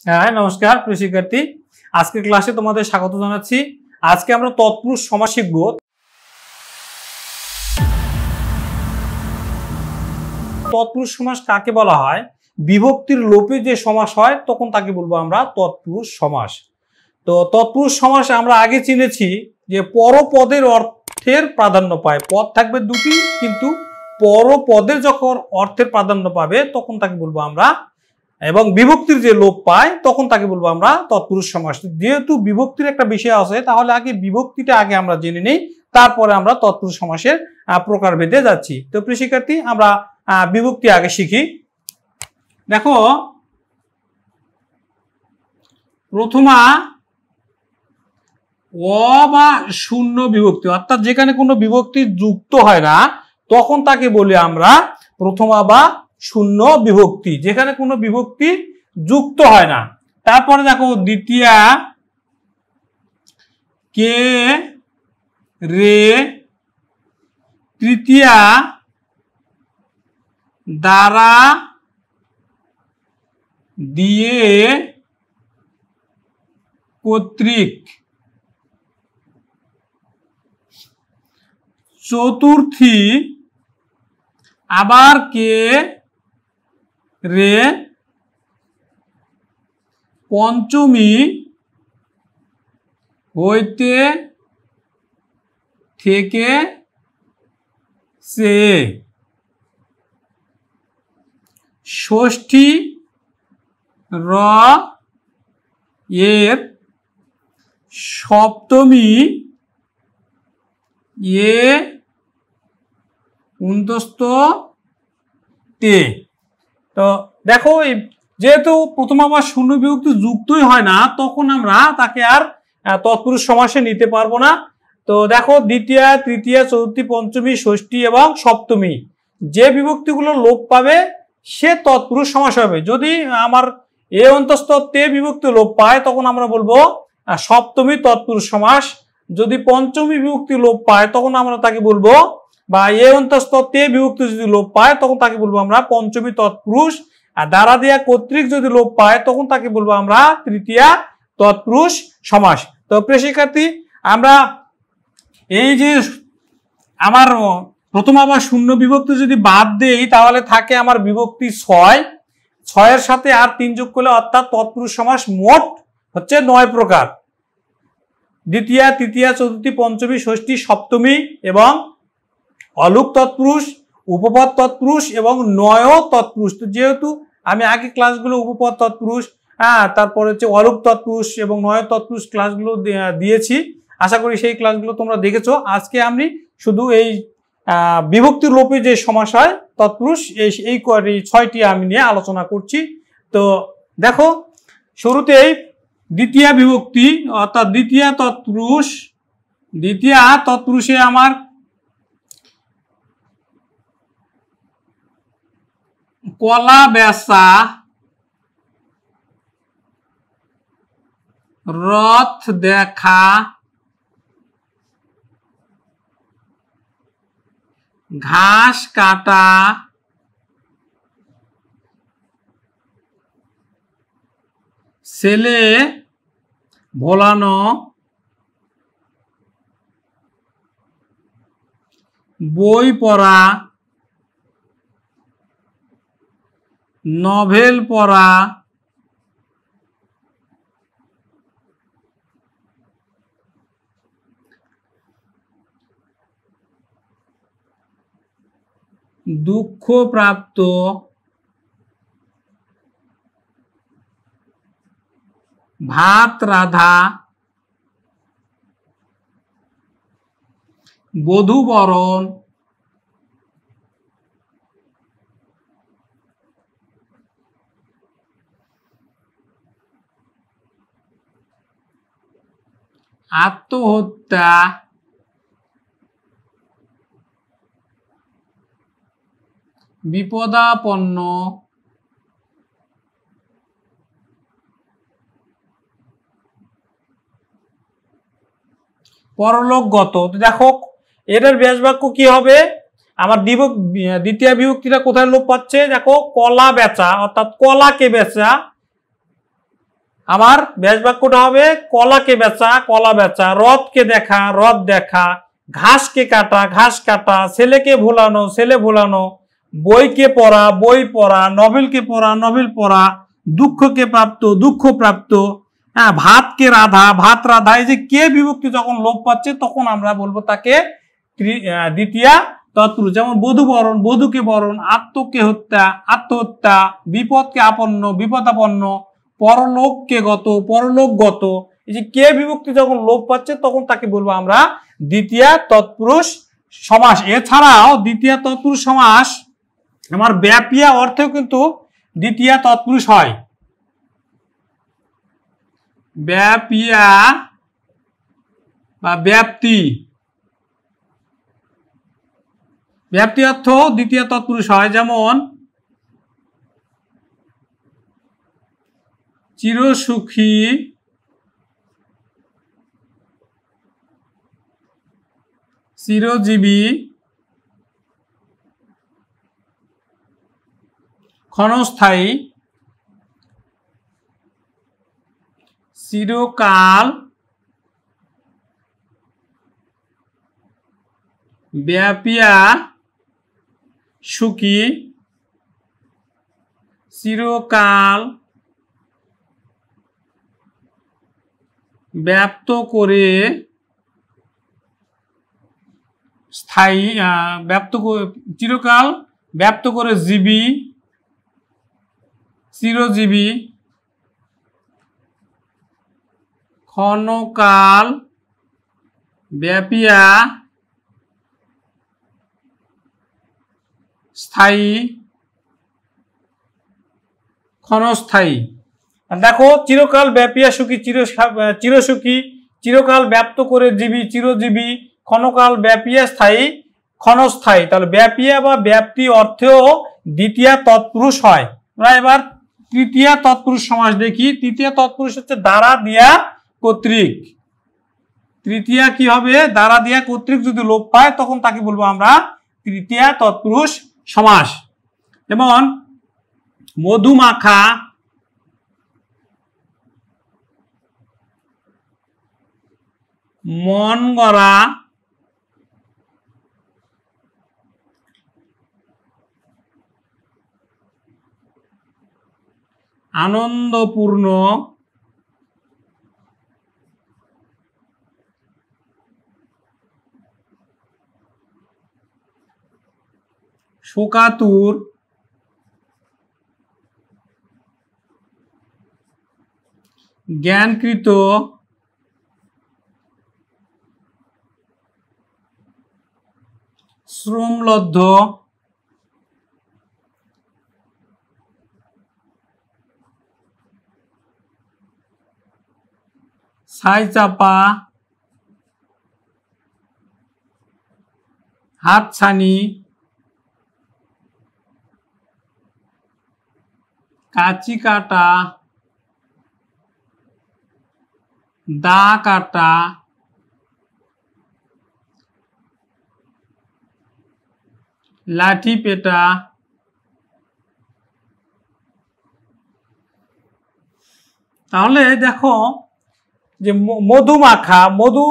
হ্যাঁ, নমস্কার প্রিয় শিক্ষার্থী। আজকের ক্লাসে তোমাদের স্বাগত জানাচ্ছি। আজকে আমরা তৎপুরুষ সমাস শিখব। তৎপুরুষ সমাস কাকে বলা হয়? বিভক্তির লোপে যে সমাস হয় তখন তাকে বলবো আমরা তৎপুরুষ সমাস। তো তৎপুরুষ সমাস আমরা আগে চিনেছি যে পরপদের অর্থের প্রাধান্য পায়। পদ থাকবে দুটি, কিন্তু পরপদের যখন অর্থের প্রাধান্য পাবে তখন তাকে বলবো আমরা, এবং বিভক্তির যে লোপ পায় তখন তাকে বলবো আমরা তৎপুরুষ সমাস। যেহেতু বিভক্তির একটা বিষয় আছে, তাহলে আগে বিভক্তিটা আমরা জেনে নেই, তারপরে আমরা তৎপুরুষ সমাসের প্রকারভেদে যাচ্ছি। তো প্রিয় শিক্ষার্থী, আমরা বিভক্তি আগে শিখি। দেখো, প্রথমা অ বা শূন্য বিভক্তি, অর্থাৎ যেখানে কোনো বিভক্তি যুক্ত হয় না তখন তাকে বলি আমরা প্রথমা বা শূন্য বিভক্তি, যেখানে কোনো বিভক্তি যুক্ত হয় না। তারপরে দেখো, দ্বিতীয়া কে রে, তৃতীয়া দ্বারা, দিয়ে, কর্তৃক, চতুর্থী আবার কে রে, পঞ্চমী হইতে, থেকে, সে, ষষ্ঠী র এর, সপ্তমী এ উন্তস্ত তে। তো দেখো, যেহেতু প্রথমা বা শূন্য বিভক্তি যুক্তই হয় না, তখন আমরা তাকে আর তৎপুরুষ সমাসে নিতে পারবো না। তো দেখো, দ্বিতীয়া, তৃতীয়া, চতুর্থী, পঞ্চমী, ষষ্ঠী এবং সপ্তমী যে বিভক্তিগুলো লোপ পাবে সে তৎপুরুষ সমাস হবে। যদি আমার এ অন্তস্থ তে বিভক্তি লোপ পায় তখন আমরা বলবো সপ্তমী তৎপুরুষ সমাস। যদি পঞ্চমী বিভক্তি লোপ পায় তখন আমরা তাকে বলবো, বা এ অন্তস্থ তে বিভক্তি যদি লোপ পায় তখন তাকে বলবো আমরা পঞ্চমী তৎপুরুষ। আর দ্বারা দিয়া, কর্তৃক যদি লোপ পায় তখন তাকে বলবো আমরা তৃতীয়া তৎপুরুষ সমাস। তো প্রিয় শিক্ষার্থী, আমরা এই যে আমার প্রথমা বা শূন্য বিভক্তি যদি বাদ দেই তাহলে থাকে আমার বিভক্তি ছয়। ছয়ের সাথে আর 3 যোগ করলে অর্থাৎ তৎপুরুষ সমাস মোট হচ্ছে 9 প্রকার। দ্বিতীয়া, তৃতীয়া, চতুর্থী, পঞ্চমী, ষষ্ঠী, সপ্তমী এবং অলুক তৎপুরুষ, উপপদ তৎপুরুষ এবং নয় তৎপুরুষ। তো যেহেতু আমি আগে ক্লাসগুলো উপপদ তৎপুরুষ, তারপরে হচ্ছে অলুক তৎপুরুষ এবং নয় তৎপুরুষ ক্লাসগুলো দিয়েছি, আশা করি সেই ক্লাসগুলো তোমরা দেখেছো। আজকে আমি শুধু এই বিভক্তির লোপে যে সমাস হয় তৎপুরুষ, এই 6টি আমি নিয়ে আলোচনা করছি। তো দেখো, শুরুতেই দ্বিতীয়া বিভক্তি অর্থাৎ দ্বিতীয়া তৎপুরুষ। দ্বিতীয়া তৎপুরুষে আমার কলা বেচা, রথ দেখা, ঘাস কাটা, ছেলে ভোলানো, বই পড়া, নভেল পড়া, দুঃখ প্রাপ্ত, ভাত রাধা, বধূবরণ, আত্মহত্যা, বিপদাপন্ন, পরলোকগত। দেখো এটার ব্যাস বাক্য কি হবে, আমার দ্বিতীয় বিভক্তিটা কোথায় লোপ পাচ্ছে, দেখো কলা বেচা অর্থাৎ কলাকে বেচা, আমার ব্যাস বাক্যটা হবে কলাকে বেচা, কলা বেচা, রথকে দেখা, রথ দেখা, ঘাসকে কাটা, ঘাস কাটা, ছেলেকে ভোলানো, ছেলে ভোলানো, বইকে পড়া, বই পড়া, নভেলকে পড়া, নভেল পড়া, দুঃখকে প্রাপ্ত, দুঃখ প্রাপ্ত, হ্যাঁ, ভাতকে রাধা, ভাত রাধা। এই যে কে বিভক্তি যখন লোপ পাচ্ছে তখন আমরা বলবো তাকে দ্বিতীয়া তৎপুরুষ। যেমন বধূবরণ, বধূকে বরণ, আত্মকে হত্যা, আত্মহত্যা, বিপদকে আপন্ন, বিপদাপন্ন, পরলোককে গত, পরলোক গত। এই যে কে বিভক্তি যখন লোপ পাচ্ছে তখন তাকে বলবো আমরা দ্বিতীয়া তৎপুরুষ সমাস। এছাড়াও দ্বিতীয়া তৎপুরুষ সমাস আমার ব্যাপিয়া অর্থেও কিন্তু দ্বিতীয়া তৎপুরুষ হয়। ব্যাপিয়া বা ব্যাপ্তি, ব্যাপ্তি অর্থ দ্বিতীয় তৎপুরুষ হয়। যেমন চিরসুখী, চিরজীবী, ক্ষণস্থায়ী, চিরকাল, ব্যাপিয়া সুখী, চিরকাল ব্যাপ্ত করে স্থায়ী, চিরকাল ব্যাপ্ত করে জীবী, চিরজীবী, ক্ষণকাল ব্যাপিয়া স্থায়ী, ক্ষণস্থায়ী। দেখো চিরকাল ব্যাপিয়া সুখী, চিরসুখী, চিরকাল ব্যাপ্ত করে জীবী, চিরজীবী, ক্ষণকাল ব্যাপিয়া স্থায়ী, ক্ষণস্থায়ী। তাহলে ব্যাপিয়া বা ব্যাপ্তি অর্থেও দ্বিতীয়া তৎপুরুষ হয়। আমরা এবার তৃতীয়া তৎপুরুষ সমাস দেখি। তৃতীয় তৎপুরুষ হচ্ছে দ্বারা দিয়া কর্তৃক। তৃতীয়া কি হবে? দ্বারা দিয়া কর্তৃক যদি লোপ পায় তখন তাকে বলবো আমরা তৃতীয়া তৎপুরুষ সমাস। যেমন মধুমাখা, মন গড়া, আনন্দপূর্ণ, শোকাতুর, জ্ঞানকৃত, শ্রমলব্ধ, ছাইচাপা, হাতছানি, কাঁচি কাটা, দা কাটা, লাঠি পেটা। তাহলে দেখো যে মধু মাখা, মধু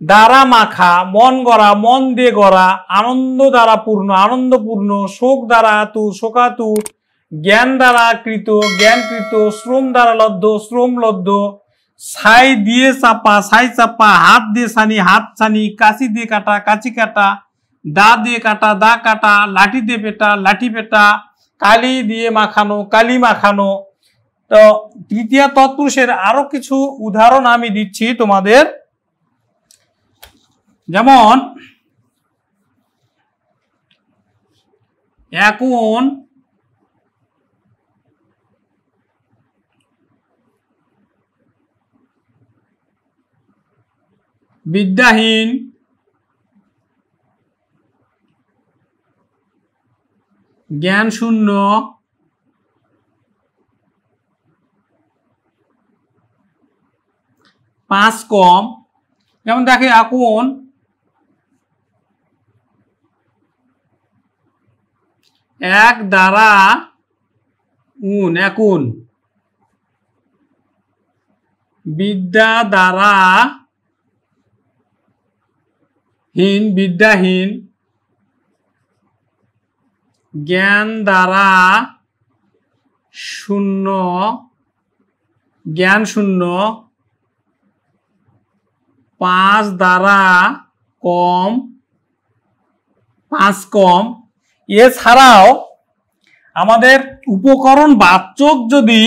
দ্বারা মাখা, মন গড়া, মন দিয়ে গড়া, আনন্দ দ্বারা পূর্ণ, আনন্দপূর্ণ, শোক দ্বারা আতুর, শোকাতুর, জ্ঞান দ্বারা কৃত, জ্ঞানকৃত, শ্রম দ্বারা লব্ধ, শ্রমলব্ধ, ছাই দিয়ে চাপা, ছাই চাপা, হাত দিয়ে ছানি, হাত ছানি, কাঁচি দিয়ে কাটা, কাঁচি কাটা, দা দিয়ে কাটা, দা কাটা, লাঠি দিয়ে পেটা, লাঠি পেটা, কালি দিয়ে মাখানো, কালি মাখানো। তো তৃতীয় তৎপুরুষের আরো কিছু উদাহরণ আমি দিচ্ছি তোমাদের। যেমন এখন বিদ্যাহীন, জ্ঞান শূন্য, পাঁচ কম। যেমন দেখে এখন এক দ্বারা উন, এখন বিদ্যা দ্বারা হীন, বিদ্যাহীন। জ্ঞান দ্বারা শূন্য, জ্ঞান শূন্য। 5 দ্বারা কম, 5 কম। এছাড়াও আমাদের উপকরণ বাচক যদি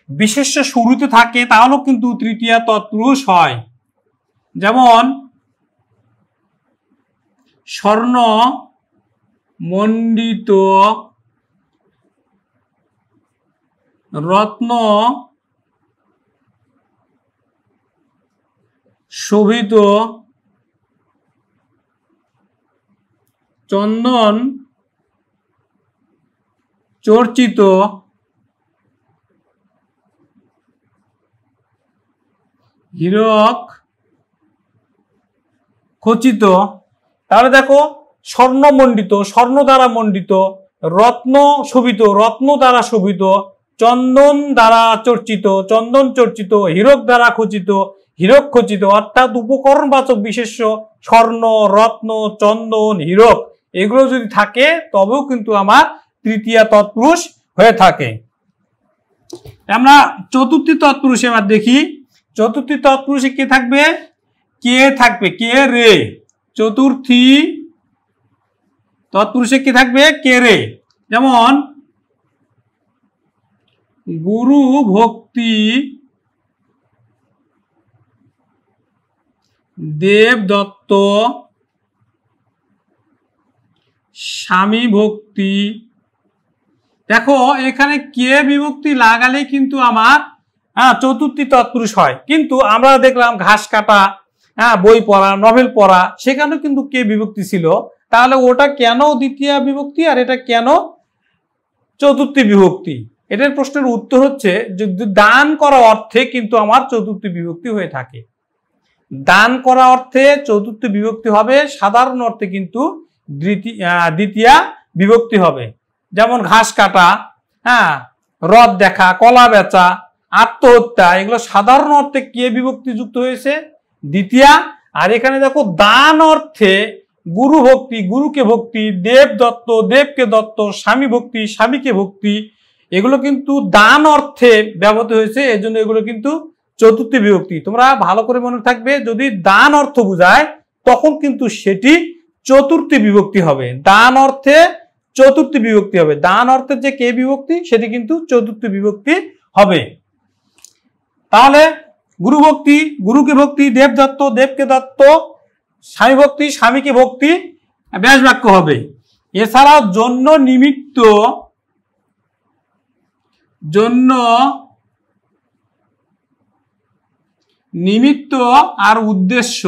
বিশেষ্য শুরুতে থাকে তাহলেও কিন্তু তৃতীয়া তৎপুরুষ হয়। যেমন স্বর্ণ মণ্ডিত, রত্ন শোভিত, চন্দন চর্চিত, হীরক খচিত। তাহলে দেখো স্বর্ণমণ্ডিত, স্বর্ণ দ্বারা মণ্ডিত, রত্ন শোভিত, রত্ন দ্বারা শোভিত, চন্দন দ্বারা চর্চিত, চন্দন চর্চিত, হীরক দ্বারা খচিত, হীরক খচিত। অর্থাৎ উপকরণবাচক বিশেষ্য স্বর্ণ, রত্ন, চন্দন, হীরক এগুলো যদি থাকে তবেও কিন্তু আমার তৃতীয়া তৎপুরুষ হয়ে থাকে। আমরা চতুর্থী তৎপুরুষে এবার দেখি। চতুর্থী তৎপুরুষে কে থাকবে? কে থাকবে, কে রে। চতুর্থী তৎপুরুষে কি থাকবে? কে রে। যেমন গুরু ভক্তি, দেবদত্ত, স্বামী ভক্তি। দেখো এখানে কে বিভক্তি লাগালে কিন্তু আমার চতুর্থী তৎপুরুষ হয়। কিন্তু আমরা দেখলাম ঘাস কাটা, বই পড়া, নভেল পড়া, সেখানেও কিন্তু কে বিভক্তি ছিল। তাহলে ওটা কেন দ্বিতীয় বিভক্তি আর এটা কেন চতুর্থী বিভক্তি? এটার প্রশ্নের উত্তর হচ্ছে যে দান করা অর্থে কিন্তু আমার চতুর্থী বিভক্তি হয়ে থাকে। দান করা অর্থে চতুর্থী বিভক্তি হবে, সাধারণ অর্থে কিন্তু দ্বিতীয়া বিভক্তি হবে। যেমন ঘাস কাটা, রথ দেখা, কলা বেচা, আত্মহত্যা, এগুলো সাধারণ অর্থে কে বিভক্তি যুক্ত হয়েছে? দ্বিতীয়া। আর এখানে দেখো দান অর্থে গুরু ভক্তি, গুরুকে ভক্তি, দেব দত্ত, দেবকে দত্ত, স্বামী ভক্তি, স্বামীকে ভক্তি, এগুলো কিন্তু দান অর্থে ব্যবহৃত হয়েছে, এজন্য এগুলো কিন্তু চতুর্থী বিভক্তি। তোমরা ভালো করে মনে থাকবে, যদি দান অর্থ বোঝায় তখন কিন্তু সেটি চতুর্থী বিভক্তি হবে। দান অর্থে চতুর্থী বিভক্তি হবে। দান অর্থের যে কে বিভক্তি সেটি কিন্তু চতুর্থী বিভক্তি হবে। তাহলে গুরু ভক্তি, গুরুকে ভক্তি, দেব দত্ত, দেবকে দত্ত, স্বামী ভক্তি, স্বামীকে ভক্তি ব্যাস বাক্য হবে। এছাড়াও জন্য নিমিত্ত, জন্য নিমিত্ত আর উদ্দেশ্য,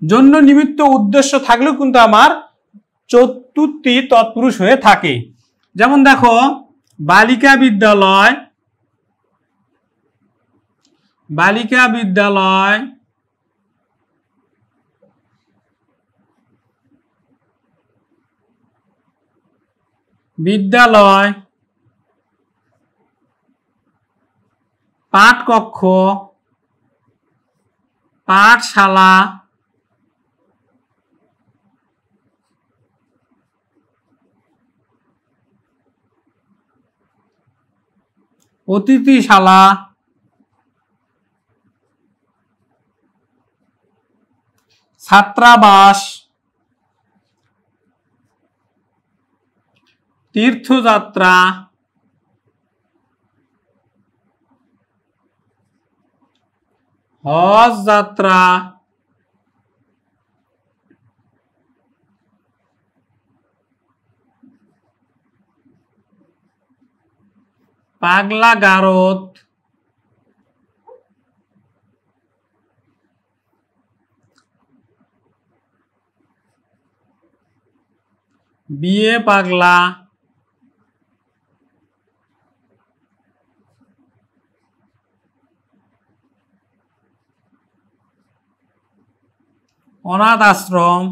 জন্য নিমিত্ত উদ্দেশ্য থাকলেও কিন্তু আমার চতুর্থী তৎপুরুষ হয়ে থাকে। যেমন দেখো বালিকা বিদ্যালয়, বালিকা বিদ্যালয়, বিদ্যালয়, পাঠকক্ষ, পাঠশালা, অতিথিশালা, ছাত্রাবাস, তীর্থযাত্রা, হজ যাত্রা, পাগলা গারদ, বিয়ে পাগলা, অনাথ আশ্রম,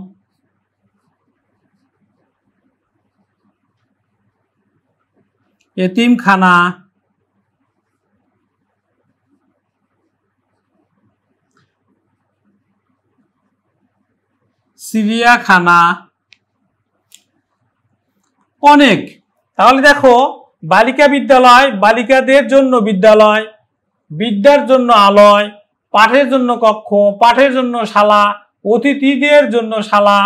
এতিমখানা, চিড়িয়াখানা, অনেক। তাহলে দেখো, বালিকা বিদ্যালয়, বালিকাদের জন্য বিদ্যালয়, বিদ্যার জন্য আলয়, পাঠের জন্য কক্ষ, পাঠের জন্য শালা, অতিথিদের জন্য শালা,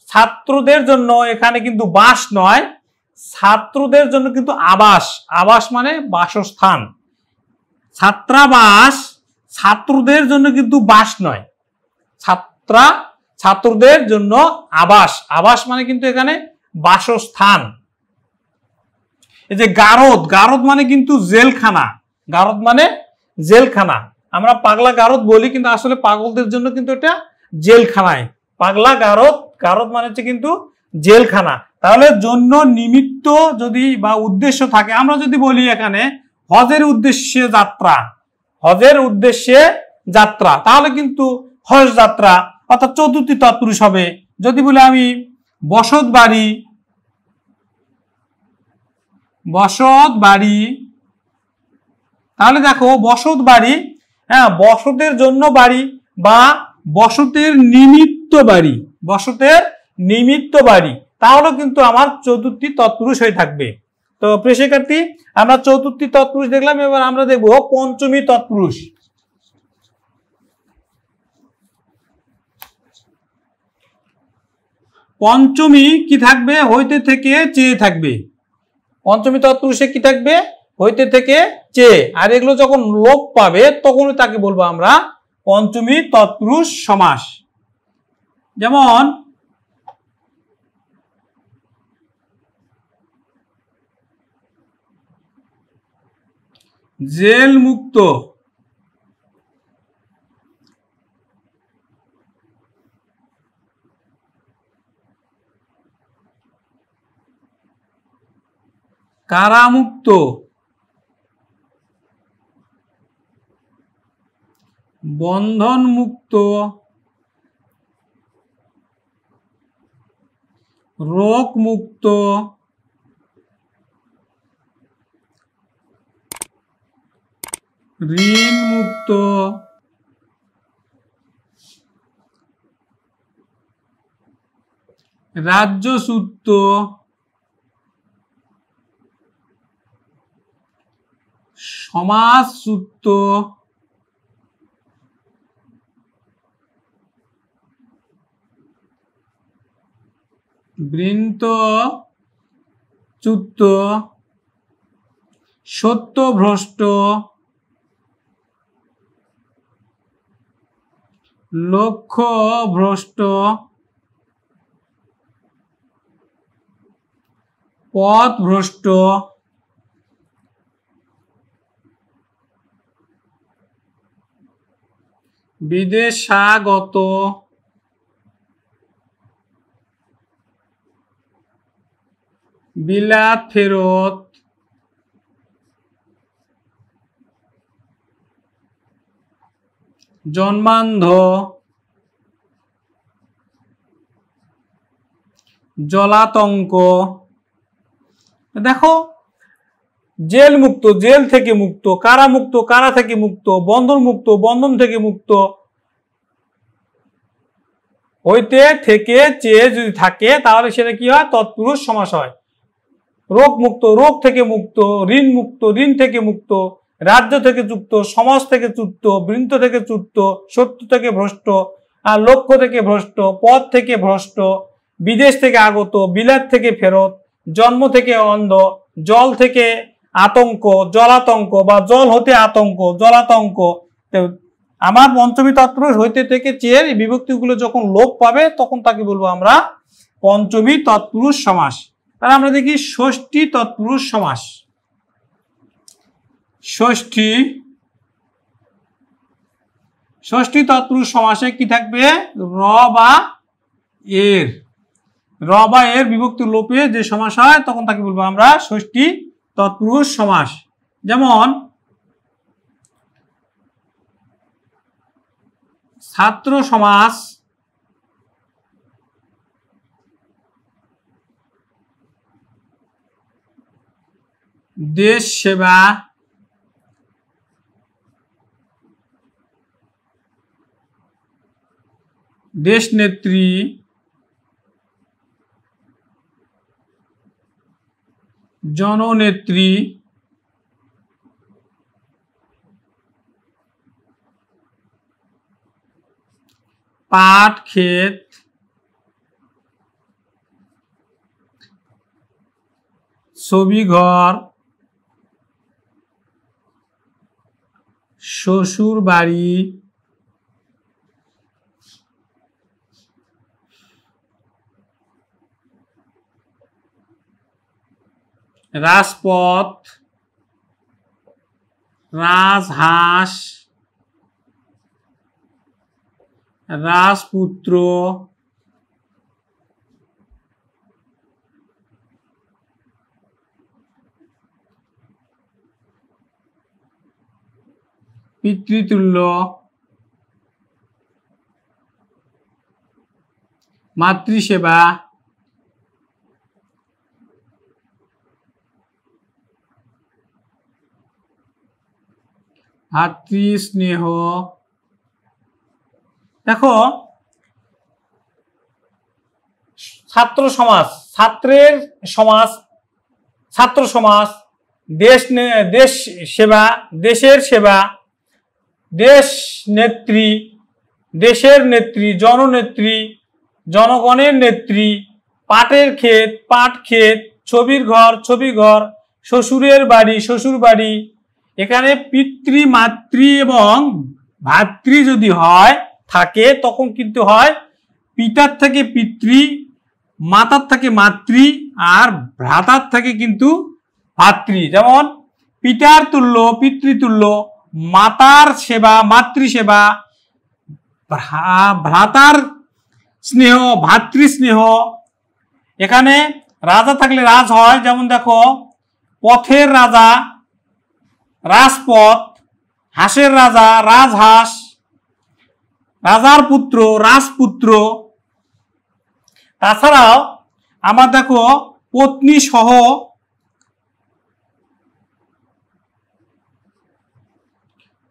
ছাত্রদের জন্য এখানে কিন্তু বাস নয়, ছাত্রদের জন্য কিন্তু আবাস, আবাস মানে বাসস্থান, ছাত্রাবাস, ছাত্রদের জন্য কিন্তু বাস নয়, ছাত্রদের জন্য আবাস, আবাস মানে কিন্তু এখানে বাসস্থান। এই যে গারদ, গারদ মানে কিন্তু জেলখানা, গারদ মানে জেলখানা, আমরা পাগলা গারদ বলি কিন্তু আসলে পাগলদের জন্য কিন্তু এটা জেলখানায়, পাগলা গারদ, গারদ মানে হচ্ছে কিন্তু জেলখানা। তাহলে জন্য নিমিত্ত যদি বা উদ্দেশ্য থাকে, আমরা যদি বলি এখানে হজের উদ্দেশ্যে যাত্রা, হজের উদ্দেশ্যে যাত্রা, তাহলে কিন্তু হজ যাত্রা অর্থাৎ চতুর্থী তৎপুরুষ হবে। যদি বলি আমি বসত বাড়ি, বসত বাড়ি, তাহলে দেখো বসত বাড়ি, হ্যাঁ বসতের জন্য বাড়ি বা বসতের নিমিত্ত বাড়ি, বসতের নিমিত্ত বাড়ি, তাহলে কিন্তু আমার চতুর্থী তৎপুরুষ হয়ে থাকবে। তো প্রিয় শিক্ষার্থী, আমরা চতুর্থী তৎপুরুষ দেখলাম, এবার আমরা দেখব পঞ্চমী তৎপুরুষ। পঞ্চমী কি থাকবে? হইতে থেকে চেয়ে থাকবে। পঞ্চমী তৎপুরুষে কি থাকবে? হইতে থেকে চেয়ে। আর এগুলো যখন লোপ পাবে তখন তাকে বলবো আমরা পঞ্চমী তৎপুরুষ সমাস। যেমন জেল মুক্ত, কারামুক্ত, বন্ধন মুক্ত, রোগ মুক্ত, ঋণ মুক্ত, রাজ্যচ্যুত, সমাজচ্যুত, বৃন্তচ্যুত, সত্যভ্রষ্ট, লক্ষ্যভ্রষ্ট, পথভ্রষ্ট, বিদেশাগত, বিলাত ফেরত, জন্মান্ধ, জলাতঙ্ক। দেখো, জেল মুক্ত, জেল থেকে মুক্ত, কারা মুক্ত, কারা থেকে মুক্ত, বন্ধন মুক্ত, বন্ধন থেকে মুক্ত, হইতে থেকে চেয়ে যদি থাকে তাহলে সেটা কি হয়? তৎপুরুষ সমাস হয়। রোগ মুক্ত, রোগ থেকে মুক্ত, ঋণ মুক্ত, ঋণ থেকে মুক্ত, রাজ্য থেকে যুক্ত, সমাজ থেকে চ্যুত, বৃন্ত থেকে চ্যুত, সত্য থেকে ভ্রষ্ট, আর লক্ষ্য থেকে ভ্রষ্ট, পথ থেকে ভ্রষ্ট, বিদেশ থেকে আগত, বিলাত থেকে ফেরত, জন্ম থেকে অন্ধ, জল থেকে আতঙ্ক, জলাতঙ্ক বা জল হতে আতঙ্ক, জলাতঙ্ক। আমার পঞ্চমী তৎপুরুষ হইতে থেকে চেয়ে এই বিভক্তিগুলো যখন লোপ পাবে তখন তাকে বলবো আমরা পঞ্চমী তৎপুরুষ সমাস। তাহলে আমরা দেখি ষষ্ঠী তৎপুরুষ সমাস। ষষ্ঠী, ষষ্ঠী তৎপুরুষ সমাসে কি থাকবে? র বা এর, র বা এর বিভক্তি লোপে যে সমাস হয় তখন তাকে বলবো আমরা ষষ্ঠী তৎপুরুষ সমাস। যেমন ছাত্র সমাস, দেশ সেবা, দেশ নেত্রী, জননেত্রী, পাট ক্ষেত, ছবিঘর, শ্বশুর বাড়ি, রাজপথ, রাজহাঁস, রাজপুত্র, পিতৃতুল্য, মাতৃসেবা, ভাতৃস্নেহ। দেখো ছাত্র সমাজ, ছাত্রের সমাজ, ছাত্র সমাজ, দেশ সেবা, দেশের সেবা, দেশ নেত্রী, দেশের নেত্রী, জননেত্রী, জনগণের নেত্রী, পাটের ক্ষেত, পাট ক্ষেত, ছবির ঘর, ছবি ঘর, শ্বশুরের বাড়ি, শ্বশুর বাড়ি। এখানে পিতৃ, মাতৃ এবং ভাতৃ যদি হয় থাকে তখন কিন্তু হয় পিতার থেকে পিতৃ, মাতার থেকে মাতৃ, আর ভ্রাতার থেকে কিন্তু ভাতৃ। যেমন পিতার তুল্য পিতৃতুল্য, মাতার সেবা মাতৃসেবা, ভ্রাতার স্নেহ ভাতৃস্নেহ। এখানে রাজা থাকলে রাজ হয়, যেমন দেখো পথের রাজা রাজপথ, হাঁসের রাজা রাজহাঁস, রাজার পুত্র রাজপুত্র। তাছাড়াও আমার দেখো পত্নী সহ,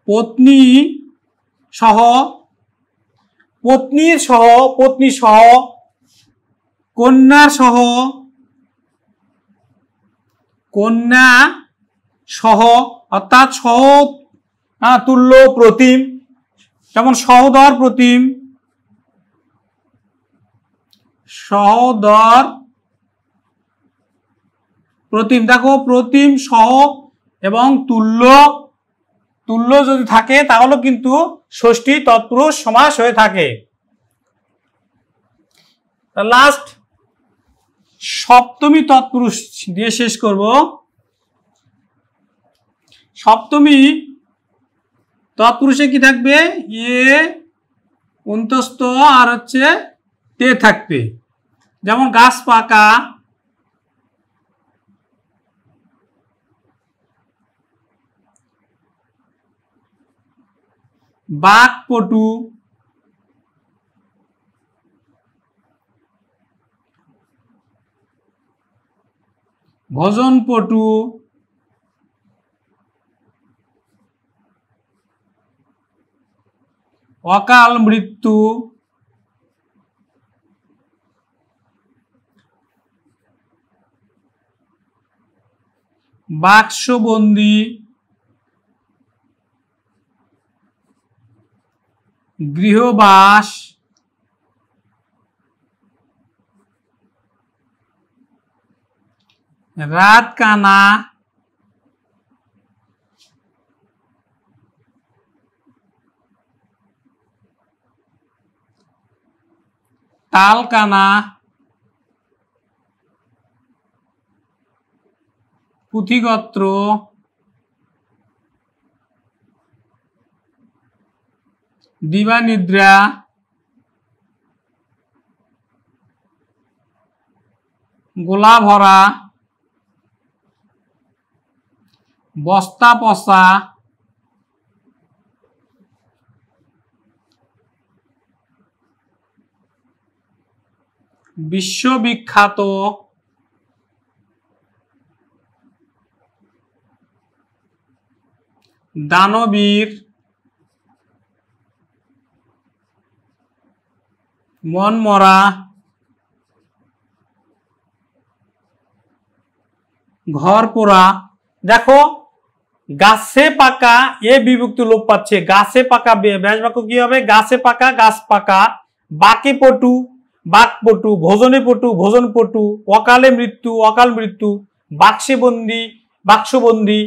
পত্নী সহ, পত্নীর সহ, পত্নী সহ, কন্যা সহ, কন্যা সহ, অর্থাৎ সহ তুল্য প্রতিম, যেমন সহোদর প্রতিম, সহোদর প্রতিম। দেখো প্রতিম সহ এবং তুল্য, তুল্য যদি থাকে তাহলে কিন্তু ষষ্ঠী তৎপুরুষ সমাস হয়ে থাকে। লাস্ট সপ্তমী তৎপুরুষ দিয়ে শেষ করব। সপ্তমী তৎপুরুষে কি থাকবে? এ অন্তস্থ আর হচ্ছে তে থাকবে। যেমন গাছ পাকা, বাঘপটু, ভজনপটু, অকাল মৃত্যু, বাক্সবন্দী, গৃহবাস, রাতকানা, তালকানা, পুঁথিগত্র, দিবানিদ্রা, গোলা ভরা, বস্তা পচা, বিশ্ববিখ্যাত, দানবীর, মনমরা, ঘর পোড়া। দেখো গাছে পাকা এ বিভক্তি লোপ পাচ্ছে, গাছে পাকা ব্যাস বাক্য কি হবে? গাছে পাকা গাছ পাকা, বাকে পটু বাক পটু, ভোজনে পটু ভোজন পটু, অকালে মৃত্যু অকাল মৃত্যু, বাক্সে বন্দি বাক্সবন্দি,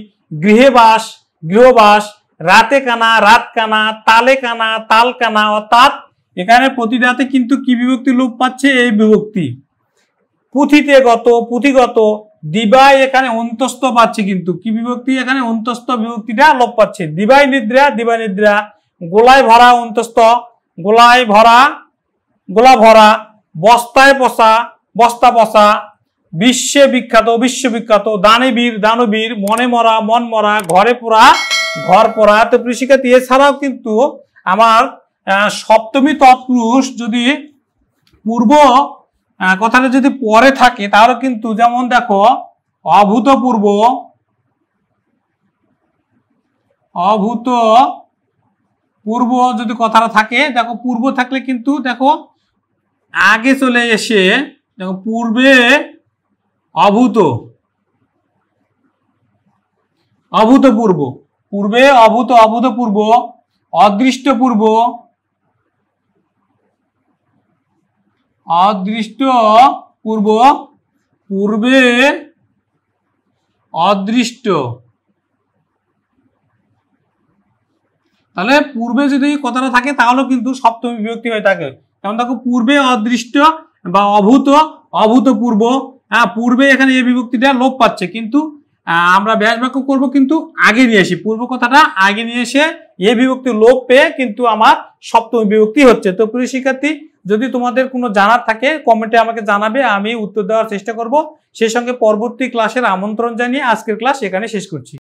গৃহে বাস গৃহবাস, রাতে কানা রাত কানা, তালে কানা তাল কানা। অর্থাৎ এখানে প্রতিটাতে কিন্তু কি বিভক্তি লোপ পাচ্ছে? এই বিভক্তি। পুঁথিতে গত পুঁথিগত, দিবাই এখানে অন্তস্থ পাচ্ছে, কিন্তু কি বিভক্তি? এখানে অন্তস্থ বিভক্তিটা লোপ পাচ্ছে। দিবাই নিদ্রা দিবাই নিদ্রা, গোলায় ভরা অন্তস্থ গোলায় ভরা গোলা ভরা, বস্তায় পচা বস্তা পচা, বিশ্বে বিখ্যাত বিশ্ববিখ্যাত, দানবীর দানবীর, মনে মরা মন মরা, ঘরে পোড়া ঘর পোড়া। তো প্রিয় শিক্ষার্থী এছাড়াও কিন্তু আমার সপ্তমী তৎপুরুষ যদি পূর্ব কথাটা যদি পরে থাকে তাহলে কিন্তু, যেমন দেখো অভূতপূর্ব অভূতপূর্ব যদি কথাটা থাকে, দেখো পূর্ব থাকলে কিন্তু দেখো আগে চলে এসে দেখো পূর্বে অভূত অভূতপূর্ব, পূর্বে অভূত অভূতপূর্ব, অদৃষ্টপূর্ব অদৃষ্টপূর্ব, পূর্বে অদৃষ্ট। তাহলে পূর্বে যদি কথাটা থাকে তাহলে কিন্তু সপ্তমী বিভক্তি হয়ে থাকে। যেমন দেখো পূর্বে অদৃষ্ট বা অভূত অভূতপূর্ব, পূর্বে এখানে এই বিভক্তিটা লোপ পাচ্ছে, কিন্তু আমরা ব্যাস বাক্য করব কিন্তু আগে নিয়ে আসি, পূর্ব কথাটা আগে নিয়ে এসে এই বিভক্তি লোপ পেয়ে কিন্তু আমার সপ্তমী বিভক্তি হচ্ছে। তো প্রিয় শিক্ষার্থী যদি তোমাদের কোনো জানার থাকে কমেন্টে আমাকে জানাবে, আমি উত্তর দেওয়ার চেষ্টা করব। সেই সঙ্গে পরবর্তী ক্লাসের আমন্ত্রণ জানিয়ে আজকের ক্লাস এখানে শেষ করছি।